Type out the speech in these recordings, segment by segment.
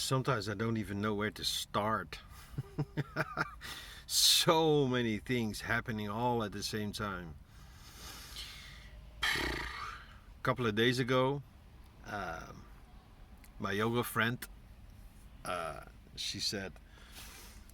Sometimes I don't even know where to start. So many things happening all at the same time. A couple of days ago, um, my yoga friend, uh, she said,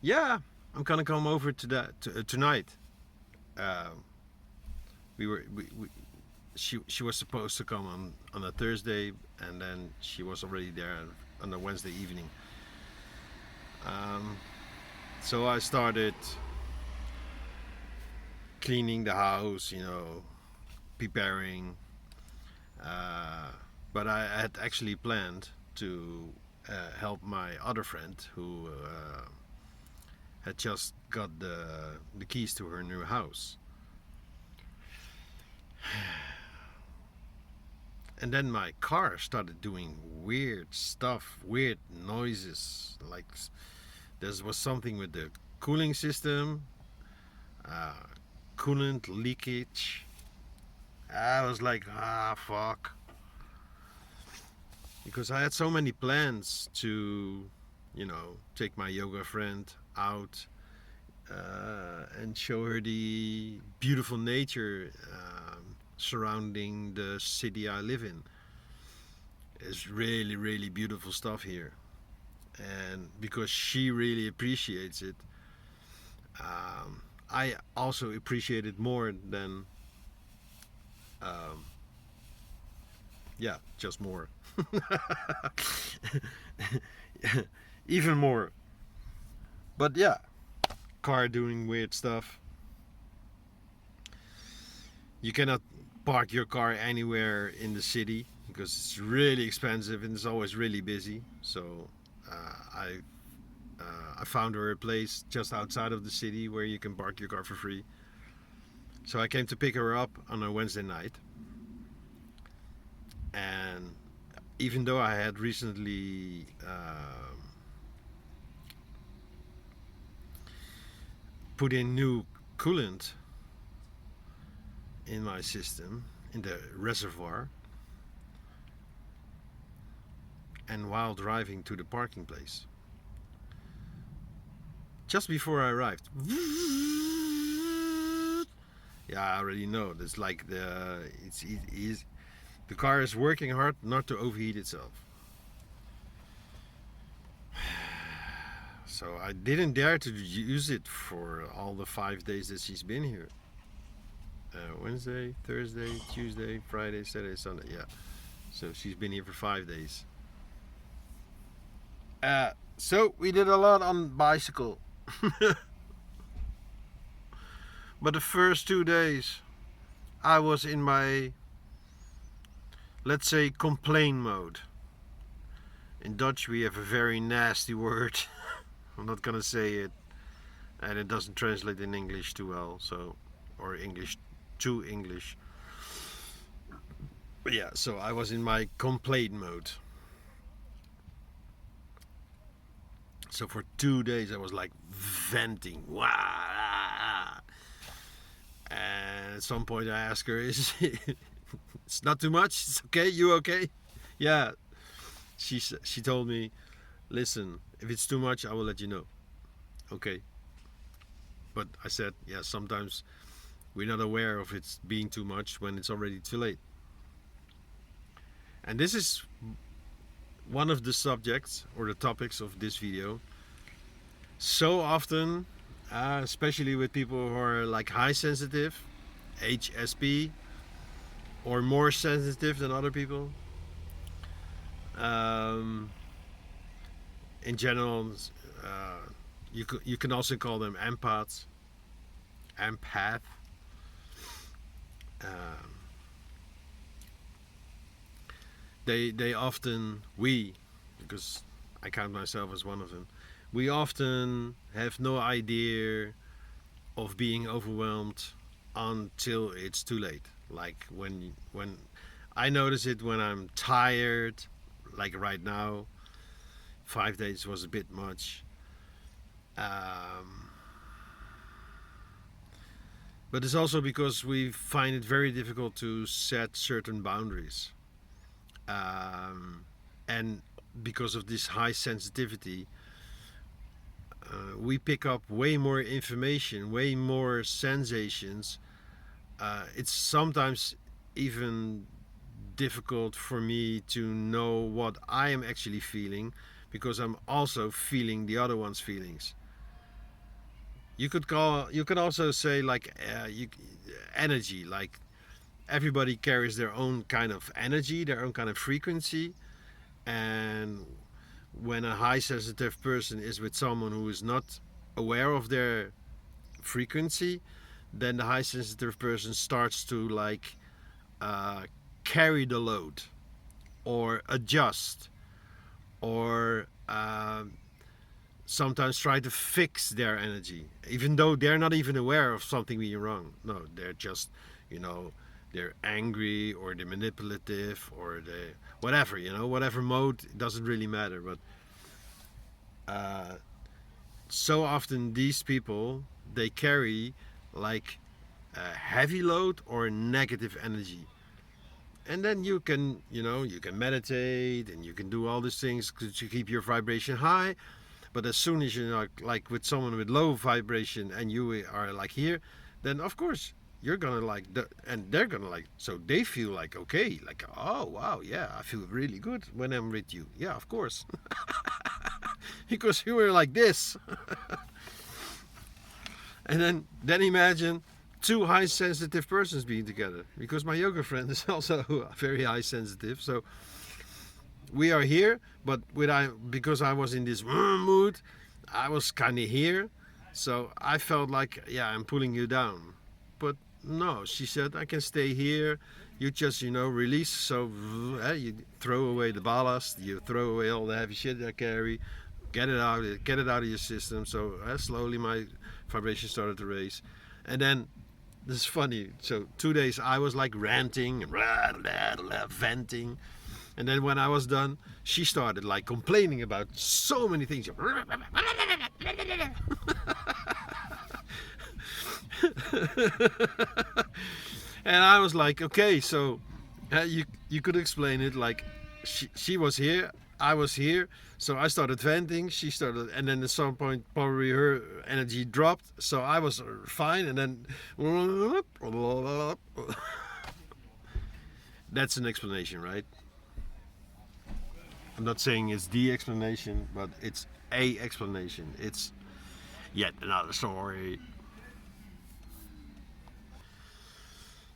"Yeah, I'm gonna come over tonight." Uh, we she was supposed to come on a Thursday, and then she was already there on a Wednesday evening. Um, so I started cleaning the house, preparing. Uh, but I had actually planned to help my other friend who had just got the keys to her new house. And then my car started doing weird stuff, weird noises. Like there was something with the cooling system, uh, coolant leakage. I was like, fuck. Because I had so many plans to, take my yoga friend out and show her the beautiful nature surrounding the city I live in. It's really, really beautiful stuff here. And because she really appreciates it, I also appreciate it more than, um, yeah, just more. Even more. But yeah, car doing weird stuff. You cannot park your car anywhere in the city because it's really expensive and it's always really busy. So I I found her a place just outside of the city where you can park your car for free. So I came to pick her up on a Wednesday night, and even though I had recently put in new coolant in my system in the reservoir, and while driving to the parking place, just before I arrived, yeah, I already know. That's like the car is working hard not to overheat itself. So I didn't dare to use it for all the 5 days that she's been here. Wednesday, Thursday, Tuesday, Friday, Saturday, Sunday. Yeah. So she's been here for 5 days. So we did a lot on bicycle. But the first 2 days, I was in my, let's say, complain mode. In Dutch, we have a very nasty word. I'm not gonna say it, and it doesn't translate in English too well. So, or English to English. But yeah, so I was in my complaint mode. So for 2 days, I was like venting. Wah! And at some point, I asked her, "Is it's not too much? It's okay. You okay?" Yeah. She told me, "Listen, if it's too much, I will let you know." Okay. But I said, yeah, sometimes we're not aware of it being too much when it's already too late. And this is one of the subjects or the topics of this video. So often, especially with people who are like high sensitive, HSP, or more sensitive than other people. In general, you can also call them empaths, empath. Um, they often, because I count myself as one of them, we often have no idea of being overwhelmed until it's too late. Like when I notice it when I'm tired, like right now. 5 days was a bit much. Um, but it's also because we find it very difficult to set certain boundaries. And because of this high sensitivity, we pick up way more information, way more sensations. It's sometimes even difficult for me to know what I am actually feeling because I'm also feeling the other one's feelings. You could also say like energy, like everybody carries their own kind of energy, their own kind of frequency, and when a high sensitive person is with someone who is not aware of their frequency, then the high sensitive person starts to like uh, carry the load or adjust or sometimes try to fix their energy, even though they're not even aware of something being wrong. No, they're just, you know, they're angry or they're manipulative or they whatever, whatever mode, it doesn't really matter. But so often these people, they carry like a heavy load or negative energy. And then you can meditate and you can do all these things to keep your vibration high. But as soon as you're like with someone with low vibration and you are like here, then of course you're gonna like and they're gonna like, so they feel like okay, like, oh wow, yeah, I feel really good when I'm with you. Yeah, of course. Because you were like this. And then imagine two high sensitive persons being together, because my yoga friend is also very high sensitive. So we are here, but because I was in this mood, I was kind of here. So I felt like, yeah, I'm pulling you down. But no, she said, I can stay here. You just, release. So you throw away the ballast, you throw away all the heavy shit I carry, get it out of your system. So slowly my vibration started to raise. And then this is funny. So 2 days I was like ranting and venting. And then when I was done, she started like complaining about so many things. And I was like, okay, so you could explain it like she was here, I was here, so I started venting, she started, and then at some point probably her energy dropped, so I was fine, and then that's an explanation, right? I'm not saying it's the explanation, but it's a explanation. It's yet another story.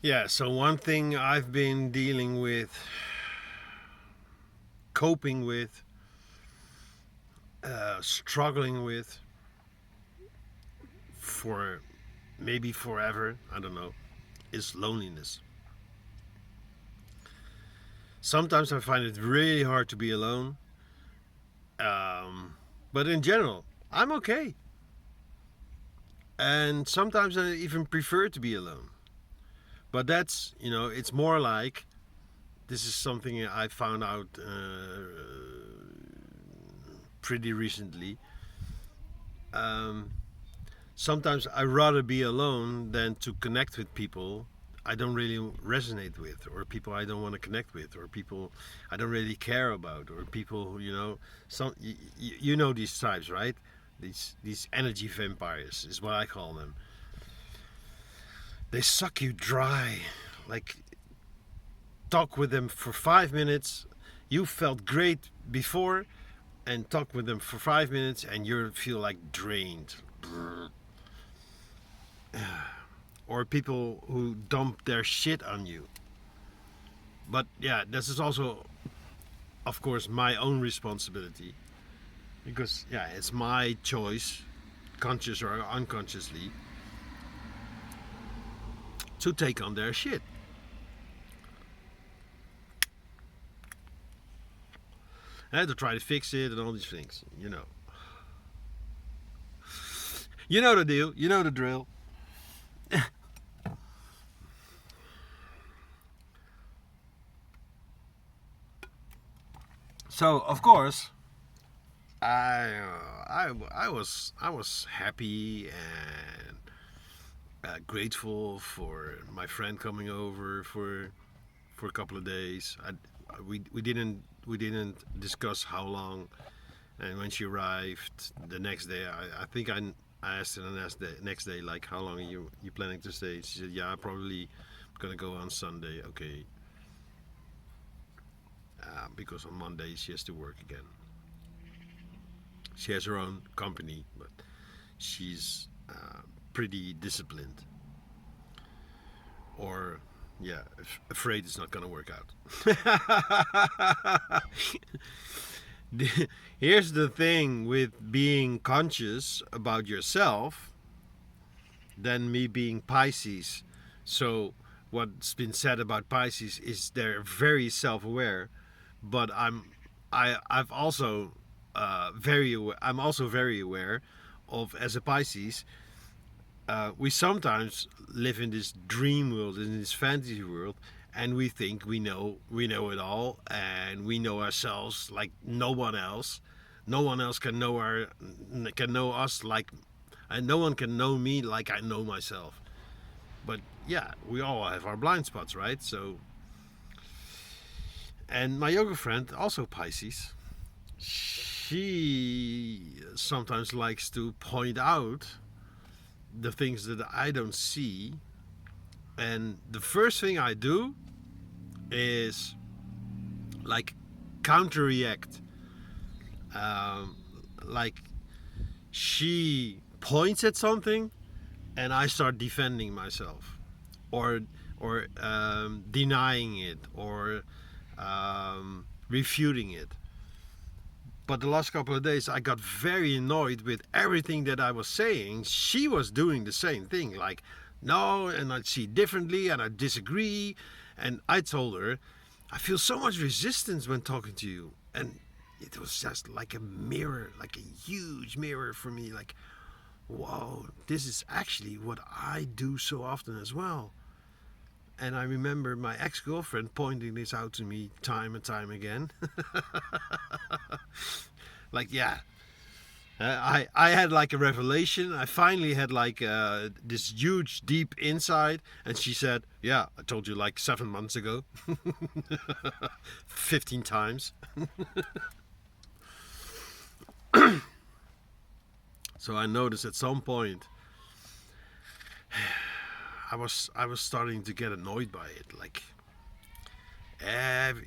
Yeah, so one thing I've been dealing with, coping with, struggling with for maybe forever, I don't know, is loneliness. Sometimes I find it really hard to be alone, but in general, I'm okay. And sometimes I even prefer to be alone. But that's, it's more like, this is something I found out pretty recently. Sometimes I rather be alone than to connect with people I don't really resonate with, or people I don't want to connect with, or people I don't really care about, or people who, some you know these types, right? These energy vampires is what I call them. They suck you dry. Like, talk with them for 5 minutes. You felt great before, and talk with them for 5 minutes, and you feel like drained. Or people who dump their shit on you. But yeah, this is also, of course, my own responsibility. Because, yeah, it's my choice, conscious or unconsciously, to take on their shit. And to try to fix it and all these things. You know the deal, you know the drill. So, of course, I was happy and grateful for my friend coming over for a couple of days. We didn't didn't discuss how long. And when she arrived the next day, I think I asked her the next day, like, how long are you planning to stay? She said, yeah, probably gonna go on Sunday. Okay, because on Monday she has to work again. She has her own company, but she's pretty disciplined. Or, yeah, afraid it's not gonna work out. Here's the thing with being conscious about yourself, than me being Pisces. So what's been said about Pisces is they're very self-aware, but I've also I'm also very aware of, as a Pisces, we sometimes live in this dream world, in this fantasy world, and we think we know it all, and we know ourselves like no one else. No one else can know us like, and no one can know me like I know myself. But yeah, we all have our blind spots, right? So, and my yoga friend, also Pisces, she sometimes likes to point out the things that I don't see. And the first thing I do is like counter react. Like, she points at something and I start defending myself, or denying it, or refuting it. But the last couple of days I got very annoyed with everything that I was saying. She was doing the same thing, like, no, and I see differently and I disagree. And I told her, I feel so much resistance when talking to you. And it was just like a mirror, like a huge mirror for me, like, whoa, this is actually what I do so often as well. And I remember my ex-girlfriend pointing this out to me time and time again. Like, yeah, I had like a revelation. I finally had like this huge, deep insight. And she said, yeah, I told you like 7 months ago. 15 times. So I noticed at some point I was starting to get annoyed by it. Like,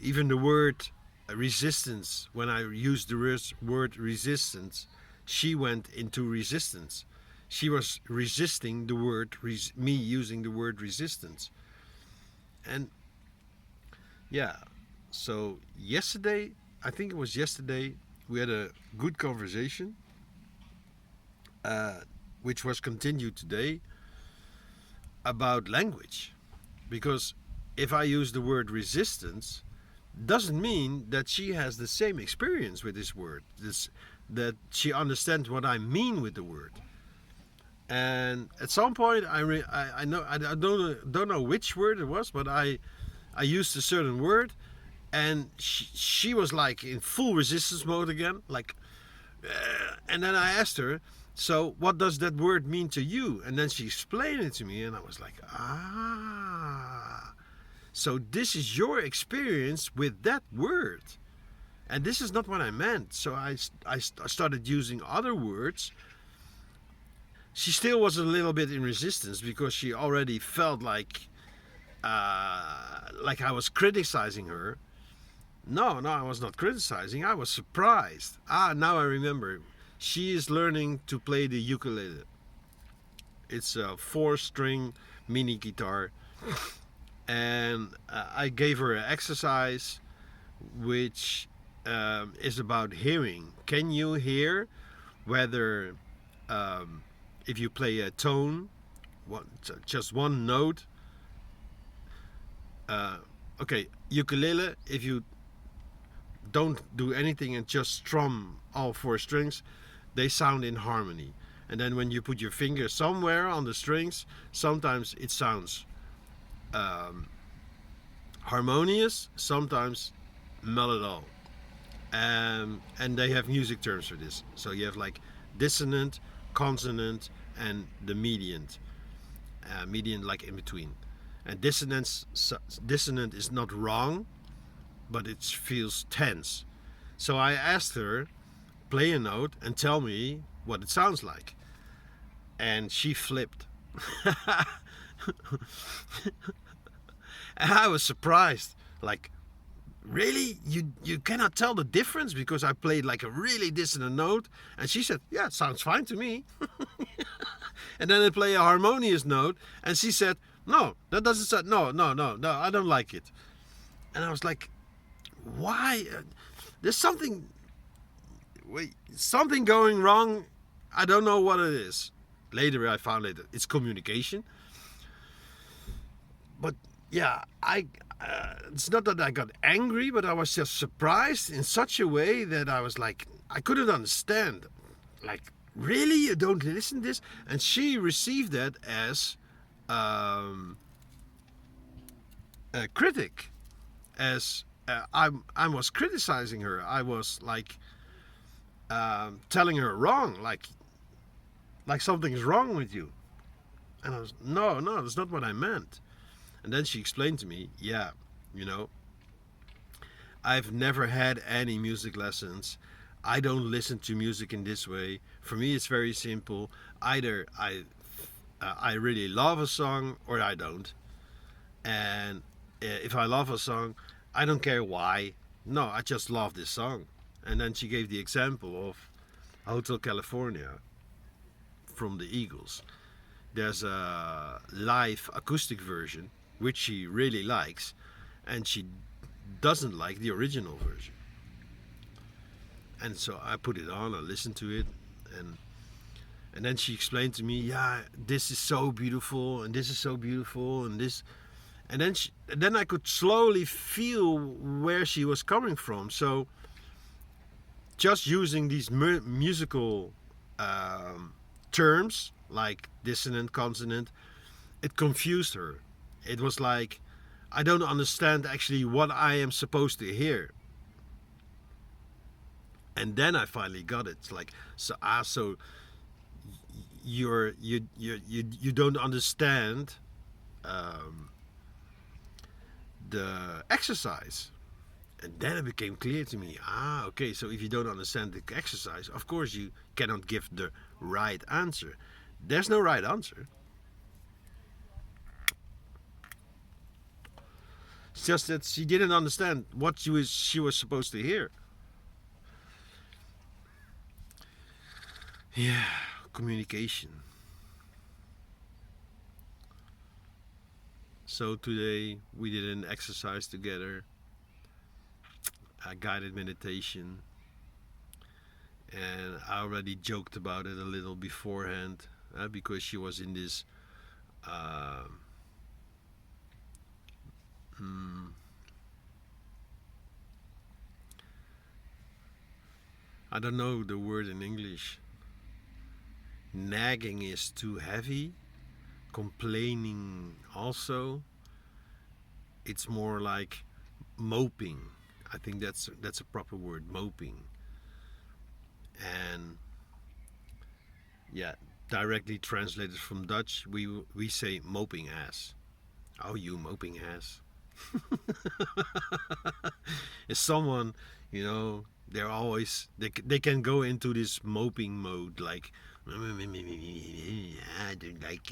even the word resistance, when I used the word resistance, she went into resistance. She was resisting the word, me using the word resistance. And yeah, so yesterday, I think it was yesterday, we had a good conversation, which was continued today, about language. Because if I use the word resistance, doesn't mean that she has the same experience with this word, that she understands what I mean with the word. And at some point, I know, I don't know which word it was, but I used a certain word, and she was like in full resistance mode again, like, and then I asked her, so what does that word mean to you? And then she explained it to me, and I was like, so this is your experience with that word. And this is not what I meant. So I started using other words. She still was a little bit in resistance because she already felt like I was criticizing her. No, I was not criticizing. I was surprised. Now I remember. She is learning to play the ukulele. It's a 4-string mini guitar. And I gave her an exercise which is about hearing. Can you hear whether if you play a tone, just one note? Okay, ukulele, if you don't do anything and just strum all 4 strings, they sound in harmony. And then when you put your finger somewhere on the strings, sometimes it sounds harmonious, sometimes not at all. And they have music terms for this. So you have like dissonant, consonant, and the median. Median, like in between. And dissonant is not wrong. but it feels tense. So I asked her, play a note and tell me what it sounds like. And she flipped. And I was surprised. Like, really? You cannot tell the difference because I played like a really dissonant note? And she said, yeah, it sounds fine to me. And then I play a harmonious note, and she said, no, that doesn't sound, no, I don't like it. And I was like, why? There's something, wait, something going wrong. I don't know what it is. Later I found it's communication. But yeah, it's not that I got angry, but I was just surprised in such a way that I was like, I couldn't understand. Like, really, you don't listen to this? And she received that as a critic, as I was criticizing her. I was like telling her wrong, like something's wrong with you. And I was, no, that's not what I meant. And then she explained to me, yeah, you know, I've never had any music lessons. I don't listen to music in this way. For me, it's very simple. Either I really love a song or I don't. And if I love a song, I don't care why. No, I just love this song. And then she gave the example of Hotel California from the Eagles. There's a live acoustic version which she really likes, and she doesn't like the original version. And so I put it on, I listened to it, and then she explained to me, yeah, this is so beautiful, and this is so beautiful, and this, and then I could slowly feel where she was coming from. So just using these musical terms like dissonant, consonant, it confused her. It was like, I don't understand actually what I am supposed to hear. And then I finally got it. It's like, so you don't understand the exercise. And then it became clear to me, okay, so if you don't understand the exercise, of course you cannot give the right answer. There's no right answer. It's just that she didn't understand what she was supposed to hear. Yeah, communication. So today we did an exercise together, a guided meditation, and I already joked about it a little beforehand because she was in this I don't know the word in English. Nagging is too heavy. Complaining also. It's more like moping. I think that's a proper word, moping. And yeah, directly translated from Dutch, we say moping ass. Oh, you moping ass. Is someone, they're always they can go into this moping mode, like I don't like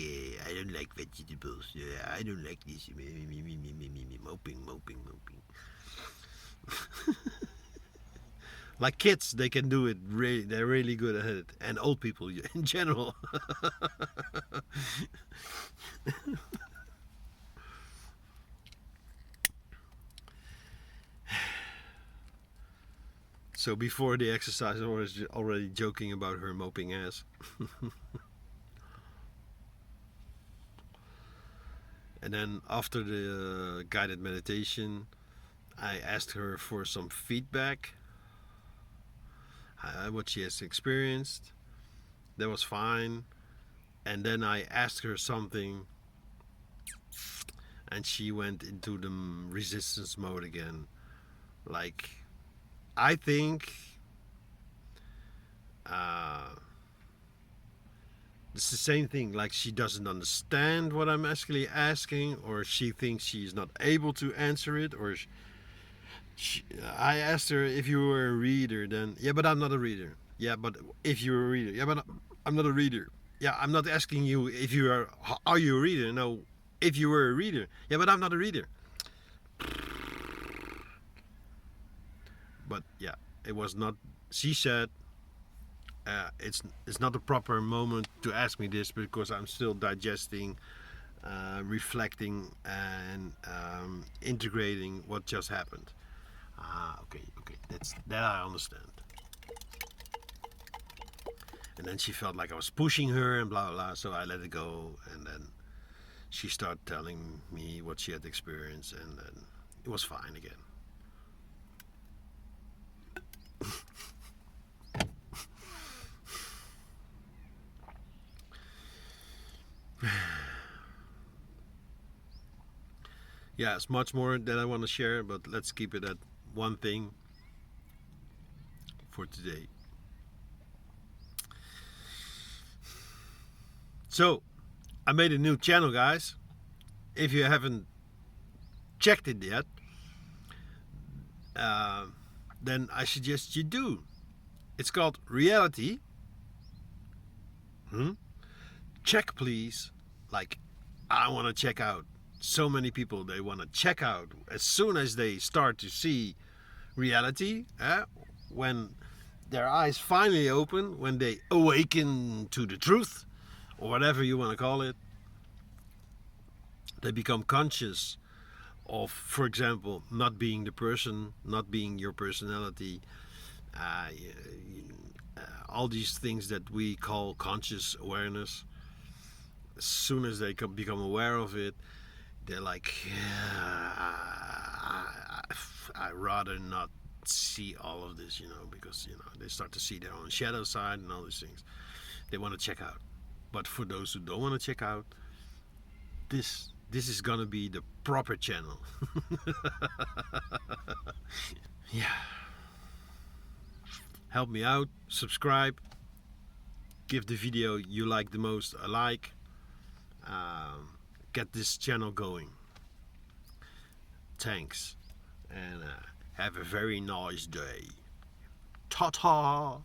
vegetables. I don't like this moping. Like kids, they can do it. They're really good at it, and old people in general. So before the exercise, I was already joking about her moping ass. And then after the guided meditation, I asked her for some feedback, what she has experienced. That was fine. And then I asked her something, and she went into the resistance mode again. Like, I think it's the same thing. Like, she doesn't understand what I'm actually asking, or she thinks she's not able to answer it, or I asked her if you were a reader. Then yeah, but I'm not a reader. Yeah, but if you're a reader. Yeah, but I'm not a reader. Yeah, I'm not asking you if you are. Are you a reader? No, if you were a reader. Yeah, but I'm not a reader. But yeah, it was not. She said it's not the proper moment to ask me this because I'm still digesting, reflecting, and integrating what just happened. Ah, okay, okay, that I understand. And then she felt like I was pushing her and blah blah blah. So I let it go, and then she started telling me what she had experienced, and then it was fine again. Yeah, it's much more that I want to share, but let's keep it at one thing for today. So, I made a new channel, guys. If you haven't checked it yet, uh, then I suggest you do. It's called Reality. Hmm? Check, please. Like, I want to check out. So many people, they want to check out as soon as they start to see reality, when their eyes finally open, when they awaken to the truth, or whatever you want to call it, they become conscious of, for example, not being the person, not being your personality, uh, all these things that we call conscious awareness. As soon as they become aware of it, they're like, I rather not see all of this, because they start to see their own shadow side and all these things. They want to check out. But for those who don't want to check out, this is gonna be the proper channel. Yeah. Help me out. Subscribe. Give the video you like the most a like. Get this channel going. Thanks. And have a very nice day. Ta ta!